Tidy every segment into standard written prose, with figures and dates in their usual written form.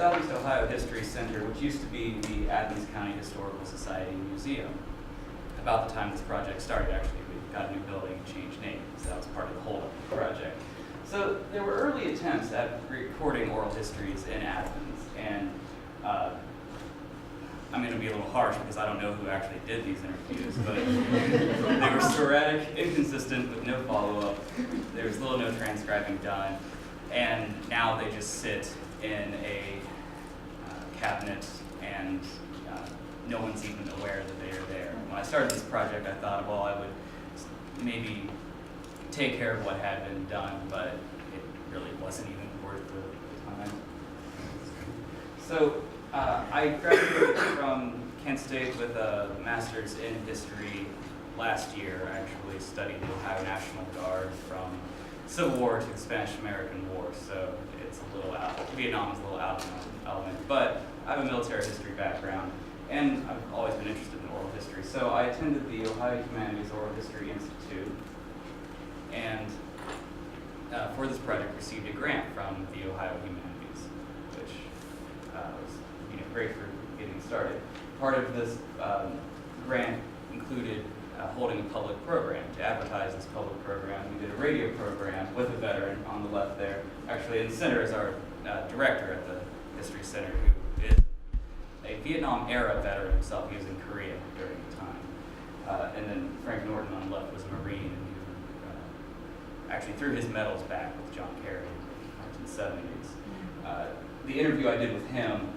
Southeast Ohio History Center, which used to be the Athens County Historical Society Museum. About the time this project started, actually, we got a new building and changed names. So that was part of the whole project. So there were early attempts at recording oral histories in Athens, and I'm going to be a little harsh because I don't know who actually did these interviews, but they were sporadic, inconsistent, with no follow-up. There was little no transcribing done, and now they just sit in a cabinet, and no one's even aware that they are there. When I started this project, I thought, well, I would maybe take care of what had been done, but it really wasn't even worth the time. So I graduated from Kent State with a master's in history last year. I actually studied the Ohio National Guard from Civil War to the Spanish-American War, so it's a little out. Vietnam is a little out of my element, but I have a military history background, and I've always been interested in oral history. So I attended the Ohio Humanities Oral History Institute, and for this project received a grant from the Ohio Humanities, which was great for getting started. Part of this grant included holding a public program. To advertise this public program, we did a radio program with a veteran on the left there. Actually, in the center is our director at the History Center, who is a Vietnam-era veteran himself. He was in Korea during the time. And then Frank Norton on the left was a Marine, who actually threw his medals back with John Kerry in the 1970s. The interview I did with him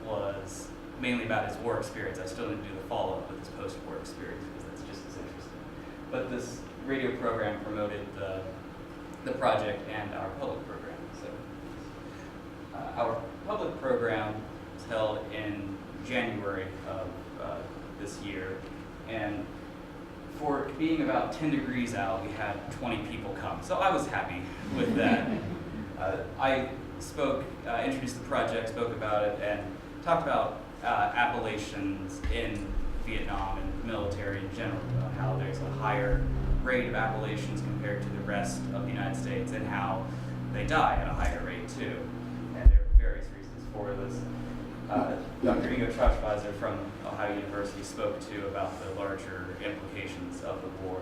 was mainly about his war experience. I still didn't do the follow-up with his post-war experience because that's just as interesting. But this radio program promoted the project and our public program. So our public program was held in January of this year, and for being about 10 degrees out, we had 20 people come. So I was happy with that. I spoke, introduced the project, spoke about it, and talked about appellations in Vietnam and the military in general, about how there's a higher rate of appellations compared to the rest of the United States, and how they die at a higher rate too. And there are various reasons for this. Dr. Ingo Trachweiser from Ohio University spoke to about the larger implications of the war.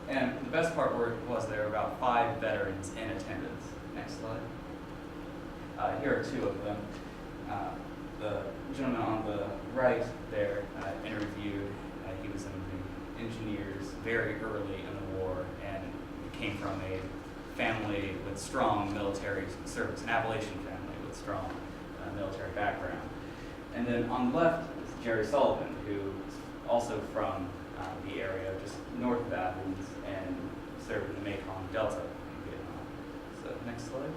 And the best part was there were about 5 veterans in attendance. Next slide. Here are 2 of them. The gentleman on the right there interviewed. He was in the engineers very early in the war, and came from a family with strong military service, an Appalachian family with strong military background. And then on the left is Jerry Sullivan, who is also from the area just north of Athens and served in the Mekong Delta in Vietnam. So next slide.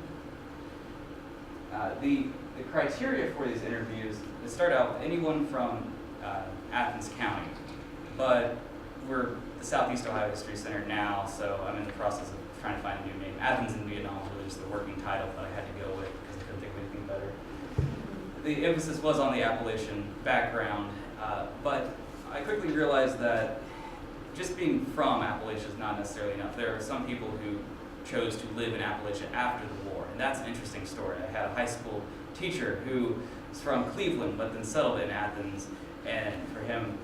The criteria for these interviews, they start out with anyone from Athens County, but we're the Southeast Ohio History Center now, so I'm in the process of trying to find a new name. Athens in Vietnam was really just the working title that I had to go with because I couldn't think of anything better. The emphasis was on the Appalachian background, but I quickly realized that just being from Appalachia is not necessarily enough. There are some people who chose to live in Appalachia after the war, and that's an interesting story. I had a high school teacher who was from Cleveland but then settled in Athens, and for him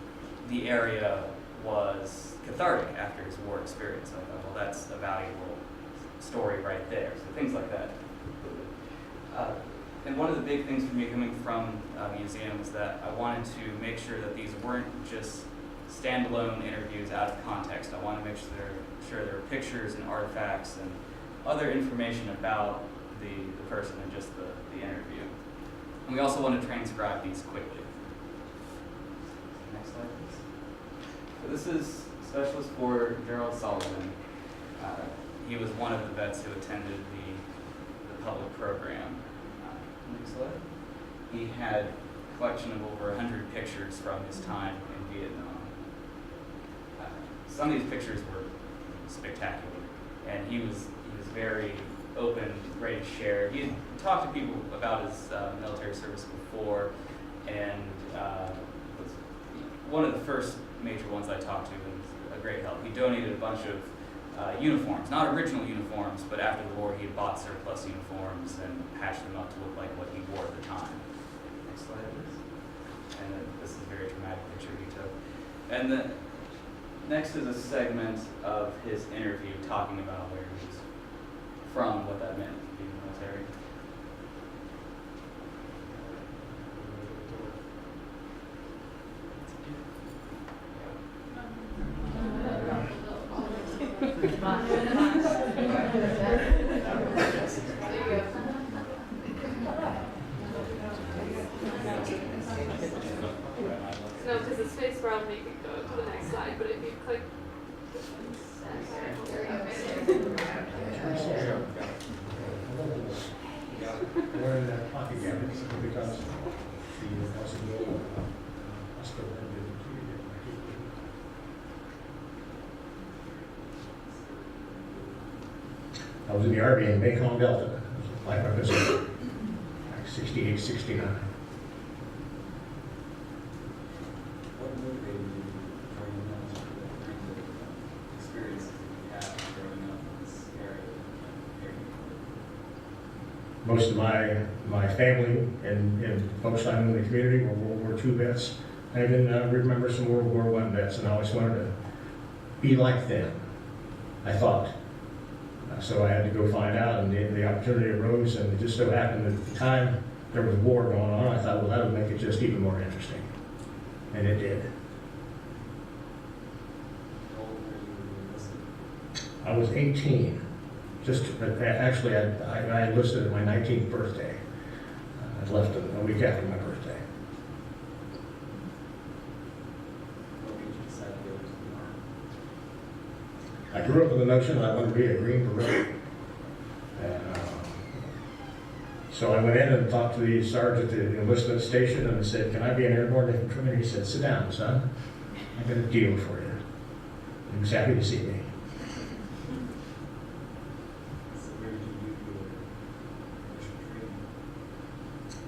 the area was cathartic after his war experience. I thought, well, that's a valuable story right there. So things like that. And one of the big things for me coming from a museum is that I wanted to make sure that these weren't just standalone interviews out of context. I wanted to make sure there were pictures and artifacts and other information about the person than just the interview. And we also want to transcribe these quickly. Next slide, please. So this is Specialist for Gerald Sullivan. He was one of the vets who attended the public program. Next slide. He had a collection of over 100 pictures from his time in Vietnam. Some of these pictures were spectacular, and he was very open, ready to share. He had talked to people about his military service before, and was one of the first major ones I talked to, and was a great help. He donated a bunch of uniforms, not original uniforms, but after the war he had bought surplus uniforms and patched them up to look like what he wore at the time. Next slide, please. And this is a very dramatic picture he took. And the next is a segment of his interview talking about where he was from, what that meant to be in the military. No, because the space bar will make it go to the next slide, but if you click. Wearing that hockey jackets because the possible hospital had been treated. I was in the Army in Mekong Delta, like I was like 68, 69. What motivated you to join the military? The experiences you had growing up in this area? Most of my family and folks I knew in the community were World War II vets. I even remember some World War I vets, and I always wanted to be like them, I thought. So I had to go find out, and the opportunity arose, and it just so happened that at the time there was a war going on. I thought, well, that would make it just even more interesting. And it did. How old were you when you enlisted? I was 18. Actually, I enlisted at my 19th birthday. I left a week after my birthday. What made you decide to go to the Army? I grew up with the notion that I wanted to be a Green Beret. So I went in and talked to the sergeant at the enlistment station and I said, "Can I be an airborne infantryman?" He said, "Sit down, son. I've got a deal for you." He was happy to see me. So where did you do your initial training?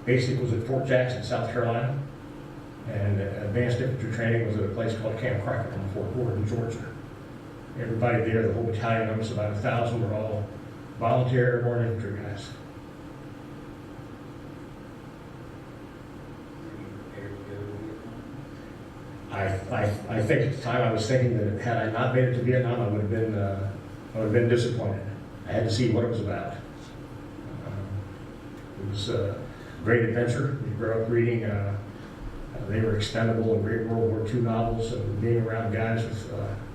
Basic was at Fort Jackson, South Carolina, and advanced infantry training was at a place called Camp Crockett in Fort Gordon, Georgia. Everybody there, the whole battalion, almost about 1,000, were all volunteer airborne infantry guys. I think at the time I was thinking that had I not made it to Vietnam, I would have been disappointed. I had to see what it was about. It was a great adventure. We grew up reading They Were Expendable and great World War II novels, and being around guys with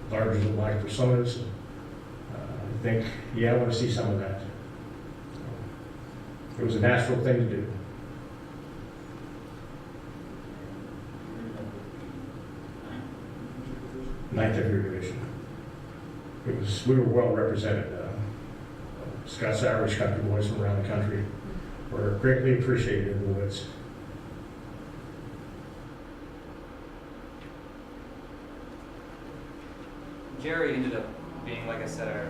larger than life personas. I think, yeah, I want to see some of that. It was a natural thing to do. Ninth Infantry Division. We were well represented. Scots Irish country boys from around the country were greatly appreciated in the woods. Jerry ended up being, like I said,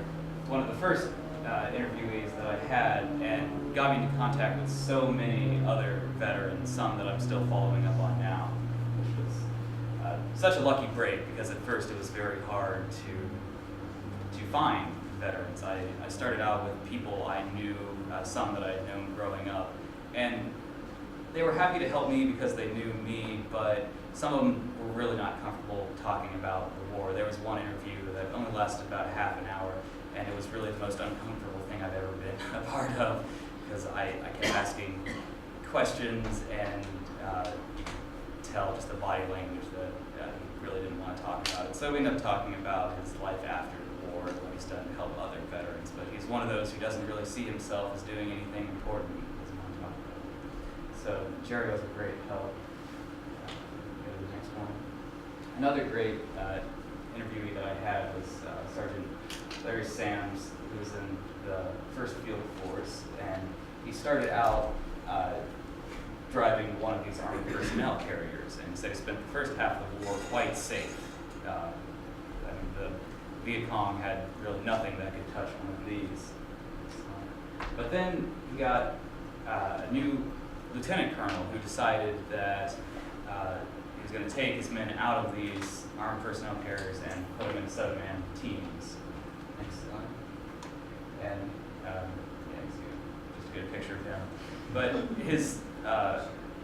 one of the first interviewees that I had, and got me into contact with so many other veterans, some that I'm still following up on now, which was such a lucky break, because at first it was very hard to find veterans. I started out with people I knew, some that I had known growing up, and they were happy to help me because they knew me, but some of them were really not comfortable talking about the war. There was one interview that only lasted about a half an hour, and it was really the most uncomfortable thing I've ever been a part of, because I kept asking questions, and you could tell just the body language that he really didn't want to talk about it. So we ended up talking about his life after the war, what he's done to help other veterans, but he's one of those who doesn't really see himself as doing anything important. He doesn't want to talk about it. So Jerry was a great help. Go to the next one. Another great interviewee that I had was Sergeant Larry Sams, who was in the 1st Field Force, and he started out driving one of these Army personnel carriers, and he said he spent the first half of the war quite safe. I mean, the Viet Cong had really nothing that could touch one of these. But then he got a new lieutenant colonel who decided that he was going to take his men out of these armed personnel carriers and put them in 7-man teams. Next slide. And yeah, you see, just to get a picture of him. But his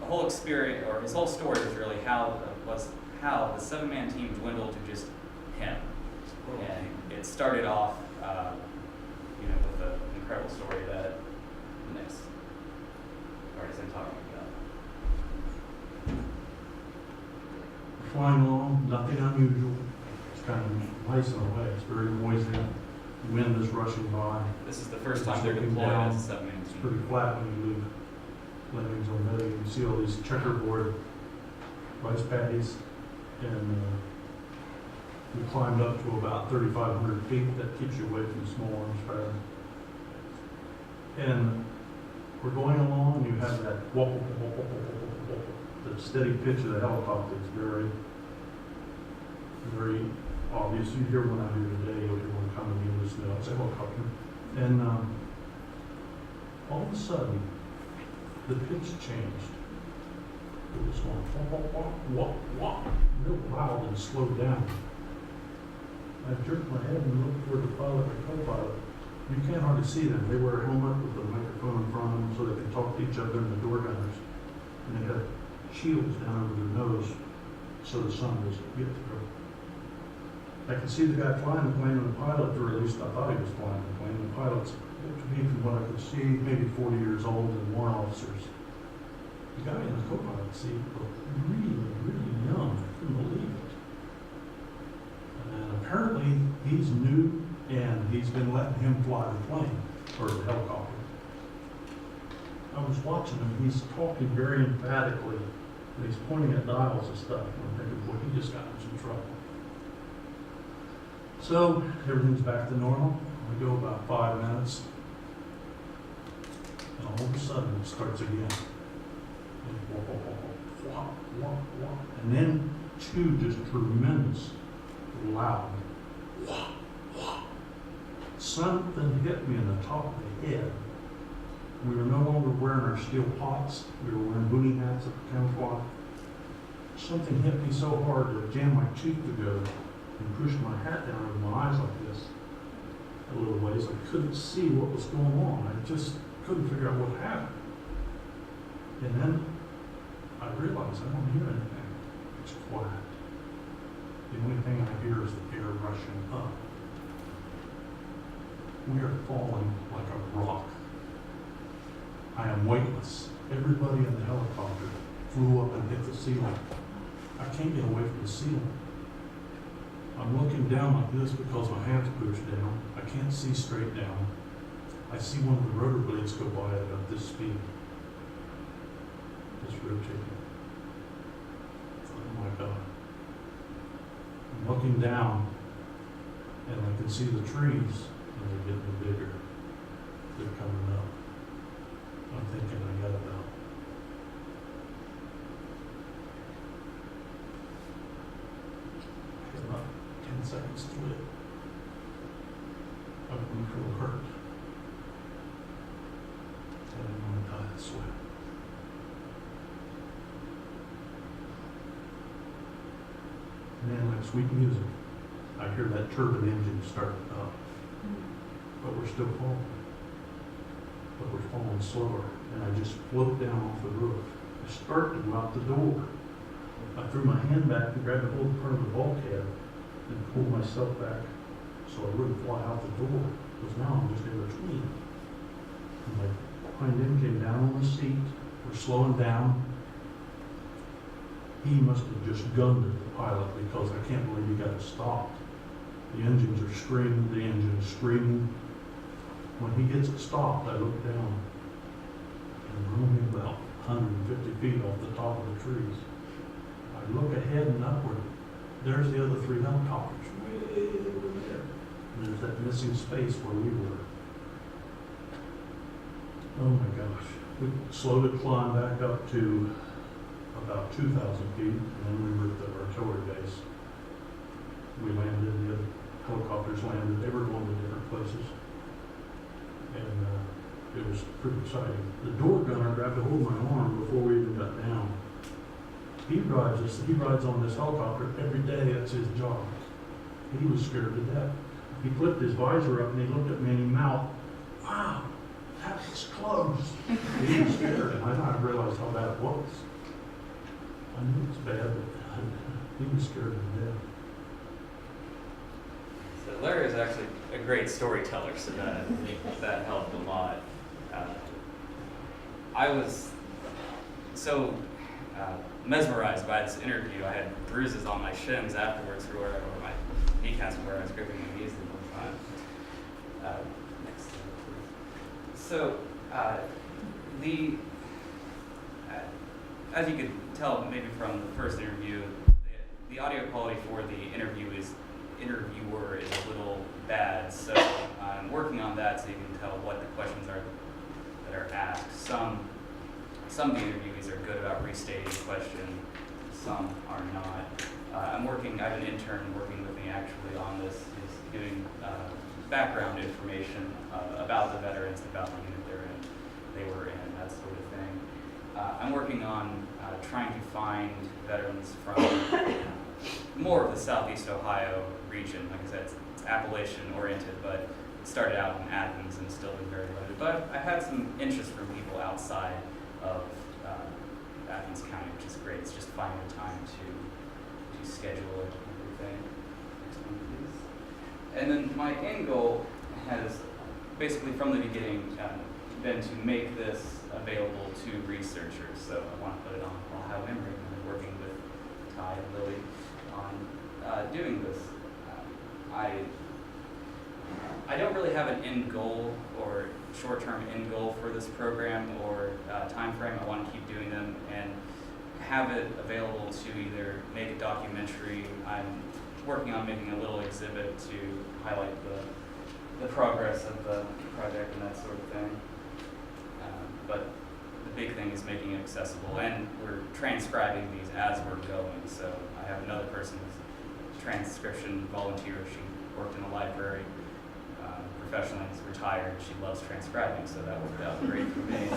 whole experience, or his whole story, was really how the seven-man team dwindled to just him. And it started off, with an incredible story that next artist I'm talking about. Flying along, nothing unusual. It's kind of nice in a way. It's very noisy. Wind is rushing by. This is the first time they're Looking deployed down, as a seven-man It's team. pretty flat when you leave landings on there. You can see all these checkerboard rice paddies. And we climbed up to about 3,500 feet. That keeps you away from small arms fire. And we're going along, and you have that whoop, whoop, whoop, whoop, whoop, whoop, whoop. The steady pitch of the helicopter is very, very obvious. You hear one out here today, you'll hear one coming in the snow. It's a helicopter. And all of a sudden, the pitch changed. It was going whoop, whoop, whoop, whoop, whoop, real loud and slowed down. I jerked my head and looked toward the pilot and co-pilot. You can't hardly see them. They wear a helmet with a microphone in front of them so they can talk to each other and the door gunners. And they got shields down over their nose so the sun doesn't get to them. I could see the guy flying the plane and the pilot, or at least I thought he was flying the plane. The pilot's, to me, from what I could see, maybe 40 years old and warrant officers. The guy in the co-pilot seat looked really, really young. I couldn't believe it. And apparently he's new and he's been letting him fly the plane, or the helicopter. I was watching him, he's talking very emphatically, and he's pointing at dials and stuff, and I'm thinking, boy, he just got in some trouble. So, everything's back to normal. We go about 5 minutes, and all of a sudden it starts again. And wah, wah, wah, wah, wah, wah. And then two just tremendous, loud, wah, wah. Something hit me in the top of the head. We were no longer wearing our steel pots. We were wearing booty hats at the camouflage. Something hit me so hard that it jammed my cheek together and pushed my hat down over my eyes like this a little ways. I couldn't see what was going on. I just couldn't figure out what happened. And then I realized I don't hear anything. It's quiet. The only thing I hear is the air rushing up. We are falling like a rock. I am weightless. Everybody in the helicopter flew up and hit the ceiling. I can't get away from the ceiling. I'm looking down like this because my hand's pushed down. I can't see straight down. I see one of the rotor blades go by at about this speed. Just rotating. Oh my God. I'm looking down and I can see the trees and they're getting bigger. They're coming up. I'm thinking I got about about 10 seconds to live. I wouldn't feel hurt. I didn't want to die of sweat. And then like sweet music, I hear that turbine engine starting up. But we're still falling. But we're falling slower. And I just float down off the roof. I start to go out the door. I threw my hand back to grab the whole front of the bulkhead and pull myself back so I wouldn't fly out the door. Because now I'm just in between. And my hind end came down on the seat. We're slowing down. He must have just gunned at the pilot because I can't believe he got it stopped. The engines are screaming, the engine's screaming. When he gets it stopped, I look down and we're only about 150 feet off the top of the trees. I look ahead and upward. There's the other 3 helicopters way over there. And there's that missing space where we were. Oh my gosh. We slowly climbed back up to about 2,000 feet, and then we were at the artillery base. We landed, the other helicopters landed. They were going to different places. And it was pretty exciting. The door gunner grabbed a hold of my arm before we even got down. He rides on this helicopter every day. That's his job. He was scared to death. he flipped his visor up and he looked at me and he mouthed, "Wow, that was close." He was scared, and I realized how bad it was. I knew it was bad, but he was scared to death. So Larry is actually a great storyteller, so that helped a lot. I was so mesmerized by this interview. I had bruises on my shins afterwards, or my kneecaps, where I was gripping my knees the whole time. Next slide, please. So as you could tell maybe from the first interview, the audio quality for the interviewer is a little bad. So I'm working on that so you can tell what the questions are that are asked. Some of the interviewees are good about restating the question, some are not. I have an intern working with me actually on this. He's giving background information about the veterans, about the unit they were in, that sort of thing. I'm working on trying to find veterans from more of the Southeast Ohio region. Like I said, it's Appalachian oriented, but it started out in Athens and still been very limited. But I've had some interest from people outside of Athens County, which is great. It's just finding the time to schedule it and everything. Next one, please. And then my end goal has basically from the beginning been to make this available to researchers. So I want to put it on Ohio Memory, and I'm working with Ty and Lily on doing this. I don't really have an end goal or short-term end goal for this program or time frame. I want to keep doing them and have it available to either make a documentary. I'm working on making a little exhibit to highlight the progress of the project and that sort of thing. But the big thing is making it accessible, and we're transcribing these as we're going. So I have another person who's a transcription volunteer. She worked in the library professionally, is retired. She loves transcribing, so that worked out great for me.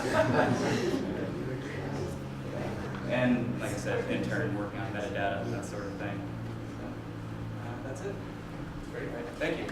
And like I said, intern working on metadata, that sort of thing. So, that's it. Great. Thank you.